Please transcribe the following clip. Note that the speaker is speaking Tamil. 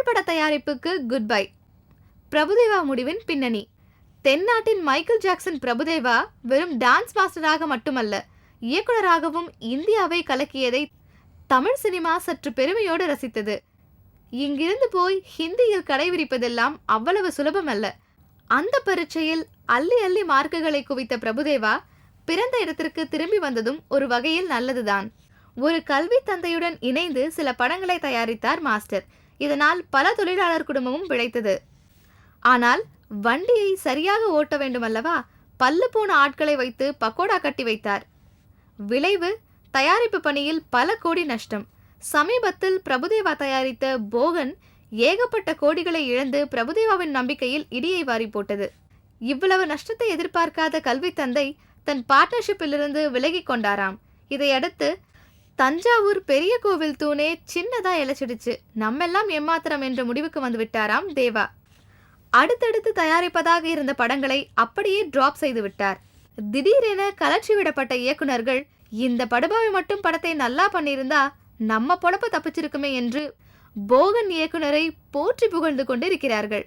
பட தயாரிப்புக்கு குட் பை. பிரபுதேவா முடிவின் பின்னணி. தென்னாட்டின் மைக்கேல் ஜாக்சன் பிரபுதேவா வெறும் டான்ஸ் மாஸ்டராக மட்டுமல்ல, இயக்குனராகவும் இந்தியாவை கலக்கியதை தமிழ் சினிமா சற்று பெருமையோடு ரசித்தது. இங்கிருந்து போய் ஹிந்தியில் கடைவிரிப்பதெல்லாம் அவ்வளவு சுலபமல்ல. அந்த பரீட்சையில் அள்ளி அள்ளி மார்க்குகளை குவித்த பிரபுதேவா பிறந்த இடத்திற்கு திரும்பி வந்ததும் ஒரு வகையில் நல்லதுதான். ஒரு கல்வி தந்தையுடன் இணைந்து சில படங்களை தயாரித்தார் மாஸ்டர். இதனால் பல தொழிலாளர் குடும்பமும் பிழைத்தது. ஆனால் வண்டியை சரியாக ஓட்ட வேண்டுமல்லவா? பல்லு போன ஆட்களை வைத்து பக்கோடா கட்டி வைத்தார். விளைவு தயாரிப்பு பணியில் பல கோடி நஷ்டம். சமீபத்தில் பிரபுதேவா தயாரித்த போகன் ஏகப்பட்ட கோடிகளை இழந்து பிரபுதேவாவின் நம்பிக்கையில் இடியை வாரி போட்டது. இவ்வளவு நஷ்டத்தை எதிர்பார்க்காத கல்வி தந்தை தன் பார்ட்னர்ஷிப்பிலிருந்து விலகி கொண்டாராம். இதையடுத்து தஞ்சாவூர் பெரிய கோவில் தூணே சின்னதா இழைச்சிடுச்சு, நம்மெல்லாம் ஏமாத்திரம் என்ற முடிவுக்கு வந்து விட்டாராம் தேவா. அடுத்தடுத்து தயாரிப்பதாக இருந்த படங்களை அப்படியே டிராப் செய்து விட்டார். திடீரென கலர்ச்சி விடப்பட்ட இயக்குனர்கள் இந்த படுபாவி மட்டும் படத்தை நல்லா பண்ணியிருந்தா நம்ம பொழப்பு தப்பிச்சிருக்குமே என்று போகன் இயக்குனரை போற்றி புகழ்ந்து கொண்டிருக்கிறார்கள்.